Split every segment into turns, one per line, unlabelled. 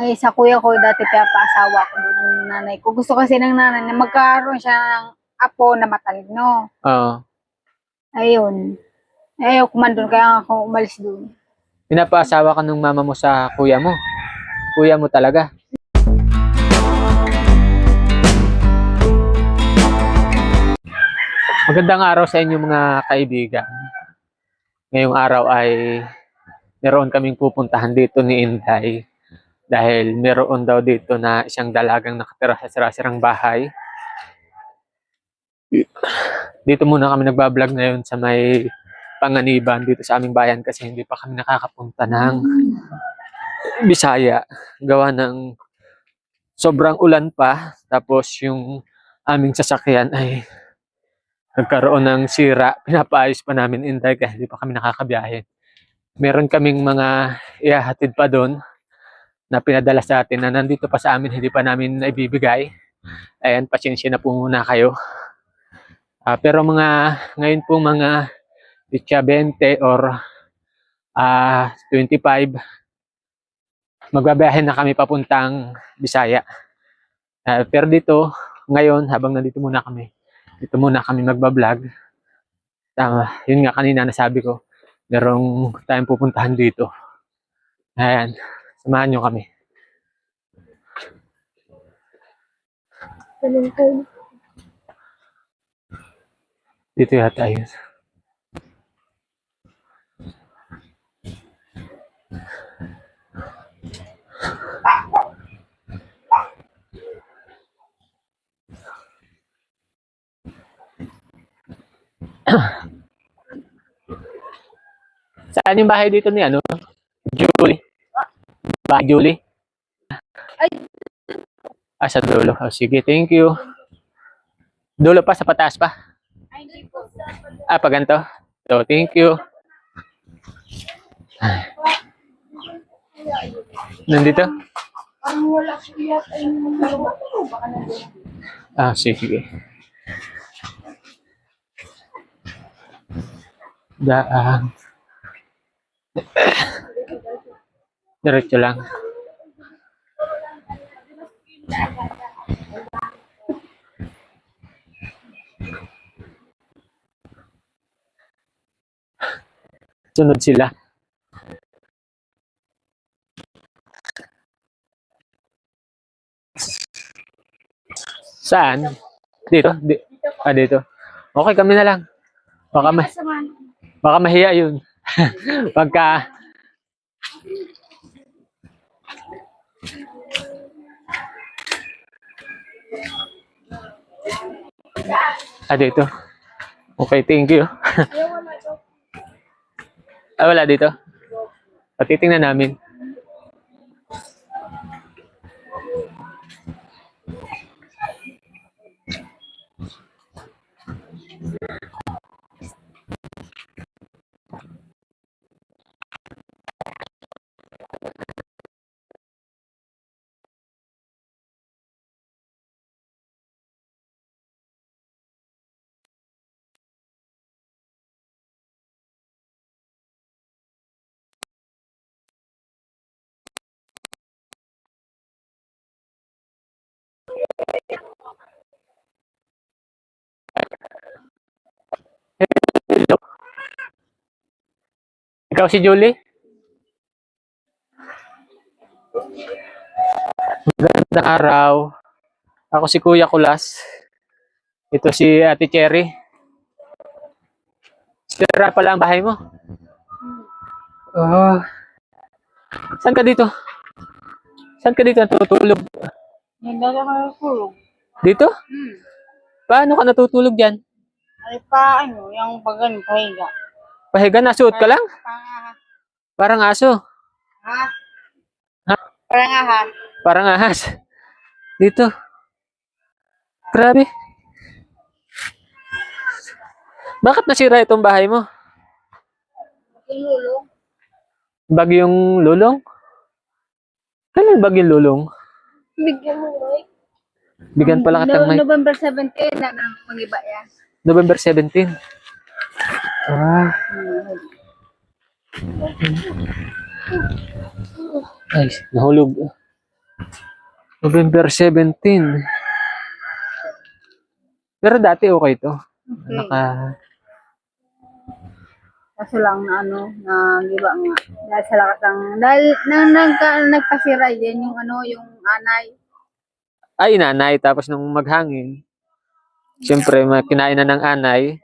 Ay, sa kuya ko dati kaya paasawa ko doon ng nanay ko. Gusto kasi ng nanay na magkaroon siya ng apo na matalino.
Oo.
Ayun. Ayaw ko man doon, kaya ako umalis doon.
Pinapaasawa ka ng mama mo sa kuya mo. Kuya mo talaga. Magandang araw sa inyo mga kaibigan. Ngayong araw ay meron kaming pupuntahan dito ni Inday. Dahil meron daw dito na isang dalagang nakatira sa sirasirang bahay. Dito muna kami nagbablog ngayon sa may Panganiban dito sa aming bayan kasi hindi pa kami nakakapunta ng Bisaya. Gawa ng sobrang ulan pa. Tapos yung aming sasakyan ay nagkaroon ng sira. Pinapaayos pa namin, Inday, kasi hindi pa kami nakakabiyahe. Meron kaming mga ihahatid pa doon na pinadala sa atin na nandito pa sa amin, hindi pa namin naibibigay. Ayan, pasensya na po muna kayo. Pero ngayon po mga 20 or 25, magbabiyahe na kami papuntang Bisaya. Pero dito, ngayon, habang nandito muna kami, dito muna kami magbablog. Yun nga kanina nasabi ko, merong tayong pupuntahan dito. Ayan, samahan nyo kami. Dito yata yun. Saan yung bahay dito ni ano? Julie. Bahay Julie?
Ay.
Sa dulo. Oh, sige, thank you. Dulo pa, sa pataas pa?
Ay, hindi po.
Pa ganito? So, thank you. Nandito?
Parang wala siya ay baka na
Sige. Daan. Diretso lang. Sunod sila. Saan? Dito? Dito. Okay, kami na lang. Baka mahiya yun. Pagka... Dito. Okay, thank you. Wala dito? Titingnan namin. Hello. Ikaw si Julie? Magandang araw. Ako si Kuya Kulas. Ito si Ate Cherry. Sira pala ang bahay mo. Saan ka dito? Saan ka dito natutulog?
Hindi ako natutulog.
Dito? Paano ka natutulog dyan?
Ay yung bagan, pahiga.
Pahiga, nasuot ka lang? Parang aso.
Ha?
Ha?
Parang ahas.
Parang ahas. Dito. Grabe. Bakit nasira itong bahay mo?
Lulong.
Bagyong Lulong? Kailan bagyong Lulong?
Bigyan mo, Mike.
Bigyan pala kitang mic.
November 17 na mag-iba yan.
November 17. Ay, nahulog. November 17. Pero dati okay to.
Okay.
Naka,
Kaso lang na na giba nga. Dahil sa lakas ng, dahil nagpasira yan yung yung anay.
ay, inanay. Tapos nung maghangin, siyempre, kinain na ng anay,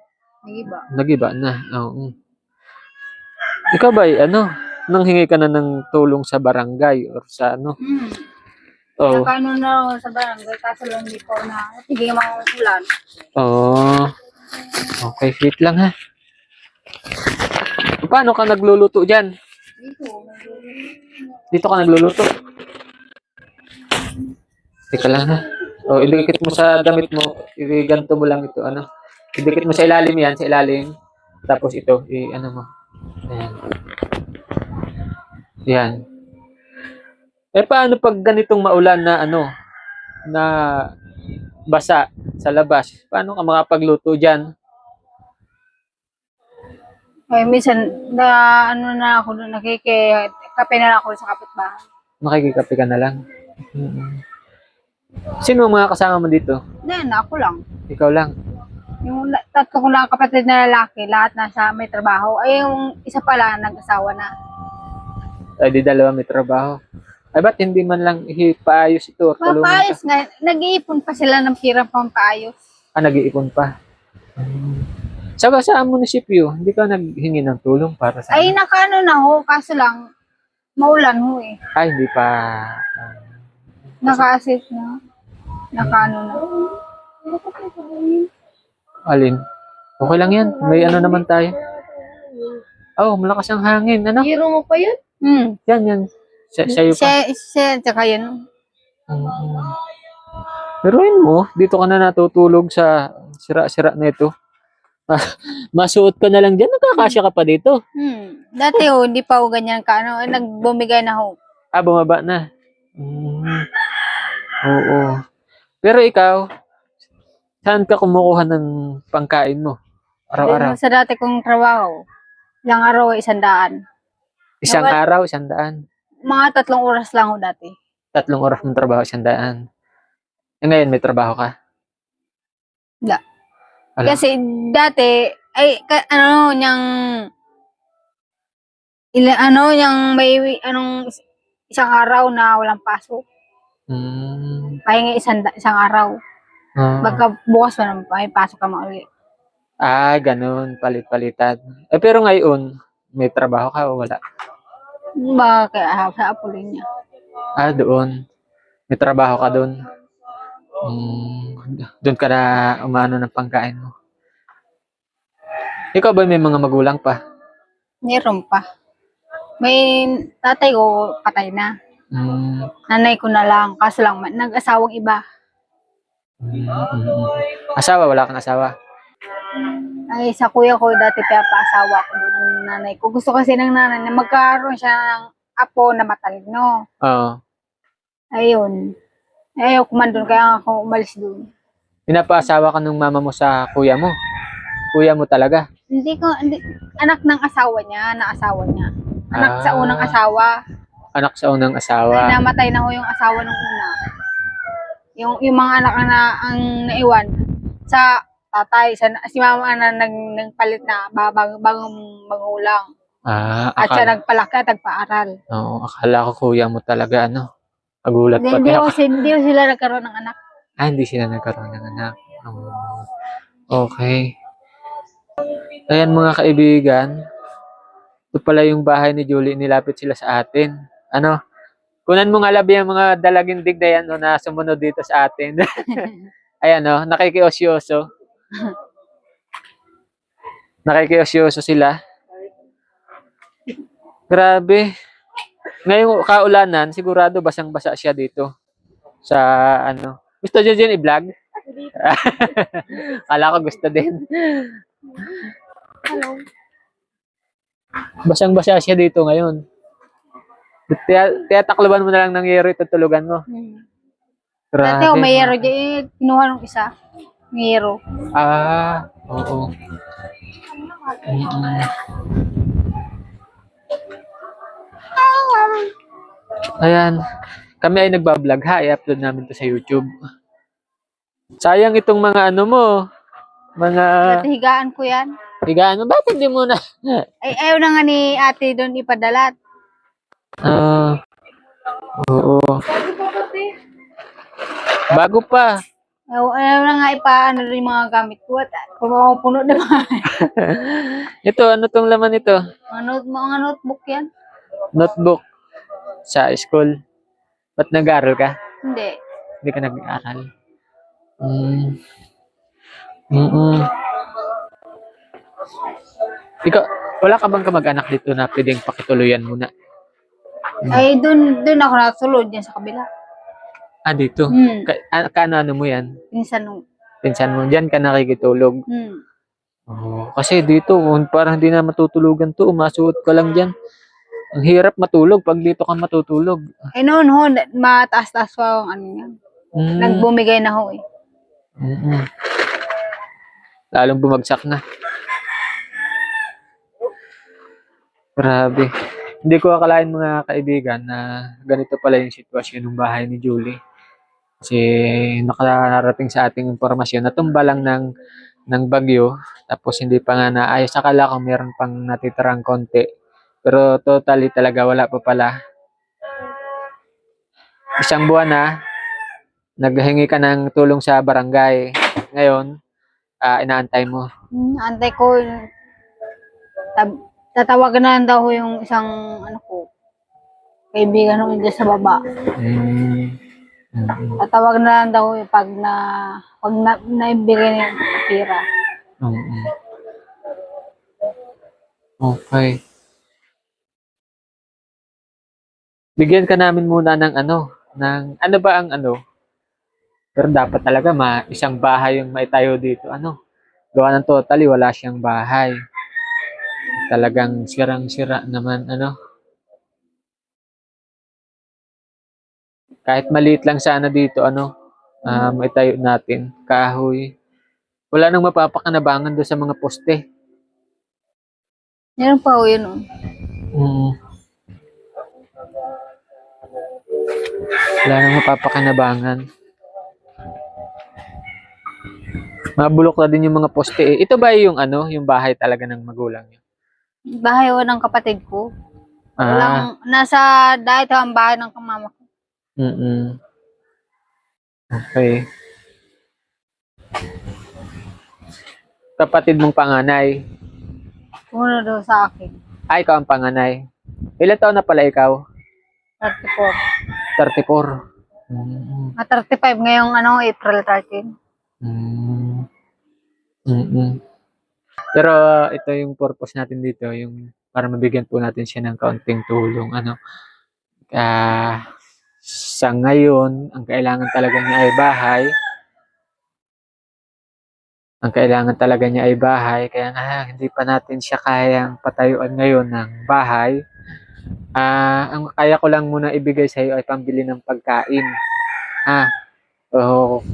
Nagiba.
nagiba na. Oo. Ikaw ba, nanghingi ka na ng tulong sa barangay or sa Oh.
Saka na ako sa barangay, kaso lang hindi ko na, sige mga ulan.
Oh. Okay, wait lang ha. Paano ka nagluluto dyan? Dito ka nagluluto? Teka lang ha. Oh, idikit mo sa damit mo. Ganito mo lang ito. Idikit mo sa ilalim yan, sa ilalim. Tapos ito, mo. Ayan. Yan. Paano pag ganitong maulan na na basa sa labas? Paano ka makapagluto dyan?
Ay, minsan, na ako doon, kape na lang ako sa kapitbahay.
Makikikape ka na lang. Sino ang mga kasama mo dito?
Ako lang.
Ikaw lang.
Yung tatlo ko lang kapatid na lalaki, lahat nasa may trabaho. Ay, yung isa pala, nag-asawa na.
Ay, di dalawa may trabaho. Ay, ba't hindi man lang ipaayos ito?
Papaayos nga, nag-iipon pa sila ng pirang pampaayos.
Nag-iipon pa. Sa munisipyo, hindi ka naghingi ng tulong para sa...
Ay, nakano na ho, kaso lang, maulan ho eh.
Ay, hindi pa.
Naka-assist na. Nakano na.
Alin? Okay lang yan. May naman tayo. Oh, malakas ang hangin.
Hero mo pa yun?
Yan. Sa'yo pa.
Tsaka yan.
Pero yun mo, dito ka na natutulog sa sira-sira na ito. Masuot ka na lang dyan, nakakasya ka pa dito.
Dati ho, hindi pa ho ganyan ka. Nagbumigay na ho.
Bumaba na. Oo. Pero ikaw, saan ka kumukuha ng pangkain mo? Araw-araw?
Sa dati kong trabaho, ilang araw ay 100.
Isang araw, 100.
Mga 3 oras lang ho dati.
3 oras ng trabaho, 100. Ngayon, may trabaho ka?
Wala.
Wala.
Kasi dati, ay, may, isang araw na walang pasok. Pahinga isang araw. Pagka bukas pa naman, may pasok ka mauli.
Ganun, palit-palitan. Pero ngayon, may trabaho ka o wala?
Kaya sa Apolinya.
Doon. May trabaho ka doon. Doon ka na umano ng pangkain mo. Ikaw ba may mga magulang pa?
Meron pa. May tatay ko patay na. Nanay ko na lang. Kaso lang, nag-asawang iba.
Asawa? Wala kang asawa?
Ay, sa kuya ko dati kaya pa-asawa ko doon ng nanay ko. Gusto kasi ng nanay na magkaroon siya ng apo na matalino.
Oo.
Ayun. Ayaw ko man doon, kaya ako umalis doon.
Pinapa-asawa ka ng mama mo sa kuya mo? Kuya mo talaga?
Hindi, anak ng asawa niya, Anak sa unang asawa.
Anak sa unang asawa.
Namatay na ho yung asawa nung una. Yung mga anak na ang naiwan sa tatay, si mama na nagpalit na bagong magulang. At siya nagpalaki at nagpaaral.
Oo, akala ko kuya mo talaga, Nagulat pa
Hindi sila nagkaroon ng anak.
Hindi sila nagkaroon ng anak. Okay. Ayan mga kaibigan. Ito pala yung bahay ni Julie. Nilapit sila sa atin. Kunan mo nga labi ang mga dalagindig na yan na sumunod dito sa atin. Ayan nakikiosyoso. Nakikiosyoso sila. Grabe. Ngayong kaulanan, sigurado basang-basa siya dito. Sa Gusto niyo dyan i-vlog? Kala ko gusto din.
Hello.
Basang-basa siya dito ngayon. Tiyatakluban mo na lang ng yero, tutulugan mo.
Dati may yero dyan, kinuha nung isa. May yero.
Oo. Ayan. kami ay nagbablog ha, i-upload namin to sa YouTube. Sayang itong mga ano mo, mga
Dati higaan ko yan.
higaan mo. Bakit hindi mo na?
Ay, ayaw na nga ni ate doon ipadala.
Ah, oo. Bago pa.
Ayaw na nga ipaano rin yung mga gamit ko. At puno naman.
Ito, ano tong laman ito?
Mga notebook yan.
Notebook sa school. Ba't nag-aaral ka?
Hindi.
Hindi ka nag-aaral. Mm. Ikaw, wala ka bang kamag-anak dito na pwedeng pakituluyan muna?
Ay, doon ako nasulod yan sa kabila.
Ah, dito? Kaano-ano mo yan?
Pinsan nung.
Pinsan mo, dyan ka nakikitulog. Oh, kasi dito, parang hindi na matutulugan to. Umasuot ka lang dyan. Ang hirap matulog pag dito ka matutulog.
Eh noon ho, mataas-taas pa ang ano yan. Nagbumigay na ho eh.
Lalong bumagsak na. Grabe. Hindi ko akalain mga kaibigan na ganito pala yung sitwasyon ng bahay ni Julie. Kasi nakarating sa ating impormasyon, natumba lang ng bagyo, tapos hindi pa nga naayos. Akala ko meron pang natitirang konti. Pero totally talaga wala pa pala. Isang buwan na, naghingi ka ng tulong sa barangay. Ngayon, inaantay mo.
Antay ko, tatawagan na lang daw ho yung isang ano ko, kaibigan ko dyan sa baba. Tatawagan na lang daw yung pag naibigay niya yung pira.
Okay. Bigyan ka namin muna ng ano ba ang ano? Pero dapat talaga isang bahay yung maitayo dito. Gawa ng totally wala siyang bahay. Talagang sirang-sira naman Kahit maliit lang sana dito maitayo natin kahoy. Wala nang mapapakanabangan doon sa mga poste.
Meron pa ho yun
Wala nang mapapakanabangan. Mabulok na din yung mga poste eh. Ito ba yung yung bahay talaga ng magulang niyo?
Bahay ho ng kapatid ko. Nasa dahil ang bahay ng kamama ko.
Okay. Kapatid mong panganay?
Puno daw sa akin.
Ikaw ang panganay. Ilan taon na pala ikaw?
34.
34.
35 ngayong April 13.
Pero ito yung purpose natin dito, yung para mabigyan po natin siya ng kaunting tulong. Sa ngayon, ang kailangan talaga niya ay bahay. Kaya nga hindi pa natin siya kayang patayuan ngayon ng bahay. Ang kaya ko lang muna ibigay sa iyo ay pambili ng pagkain.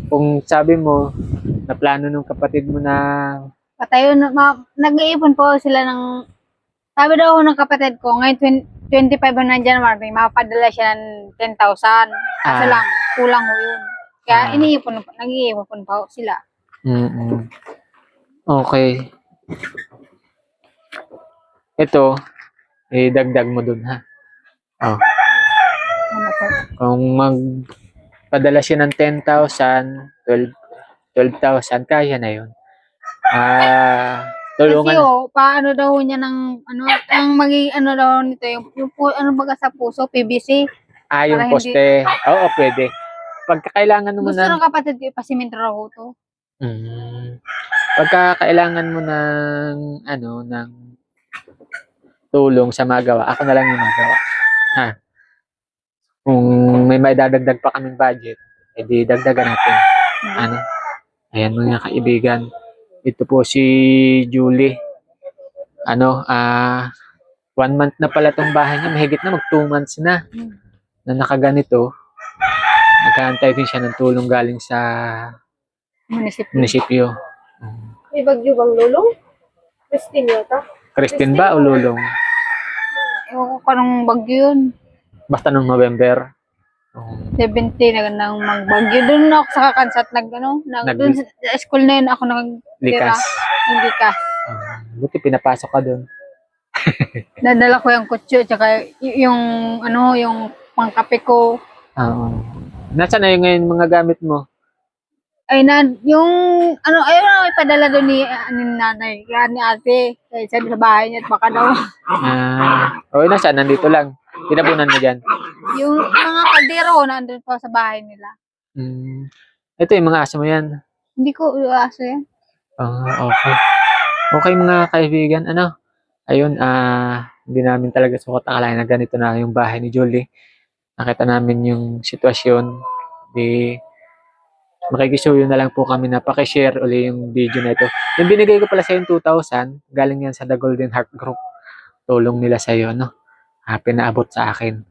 Kung sabi mo, na plano ng kapatid mo na
Patayo na, nag-iipon po sila ng, sabi daw ng kapatid ko, ngayon 25 na January, mapapadala siya ng 10,000. Kaso lang, kulang ho yun. Kaya nag-iipon pa ho sila.
Okay. Ito, dagdag mo dun ha. Kung magpadala siya ng 10,000, 12,000, kaya na yun. Tulungan.
Kasi paano daw niya ng, ang daw nito, yung baga sa puso, PVC.
Yung poste. Oo, pwede. Pagkakailangan mo
gusto ng kapatid ko, ipasimentro raw ho to.
Pagkakailangan mo ng tulong sa magawa, ako na lang yung magawa. Kung may maidadagdag pa kaming budget, edi dagdagan natin. Ayan mga kaibigan. Ito po si Julie. 1 month na pala tong bahay niya. Mahigit na, mag 2 months na nakaganito. Nagkaantay din siya ng tulong galing sa munisipyo.
May bagyo bang lulong? Christine yata.
Christine ba o Lulong?
Ewan ko kanong bagyo yun.
Basta nung November. Oh,
70 na nang magbagyo. Doon ako sa Kakansat doon sa school na yun ako nagtira.
likas.
Hindi ka.
Buti pinapasok ka doon.
Nadala ko yung kutso tsaka yung yung pangkape ko.
Oo. Nasaan na yung ngayon mga gamit mo?
Ay yung ayun na ipadala doon ni nanay, kaya ni ate. Kaya sabi sa bahay niya at baka daw.
Okay na siya, nandito lang. Tinapunan mo dyan.
Yung mga kaldero nandun pa sa bahay nila.
Ito yung mga aso mo yan.
Hindi ko iwaso yan.
Okay. Okay mga kaibigan, ayun, hindi namin talaga sukat akalain na ganito na yung bahay ni Julie. Nakita namin yung sitwasyon. Di, makikisuyo na lang po kami na pakishare uli yung video na ito. Yung binigay ko pala sa yung 2,000, galing yan sa The Golden Heart Group. Tulong nila sa iyo, pinaabot sa akin.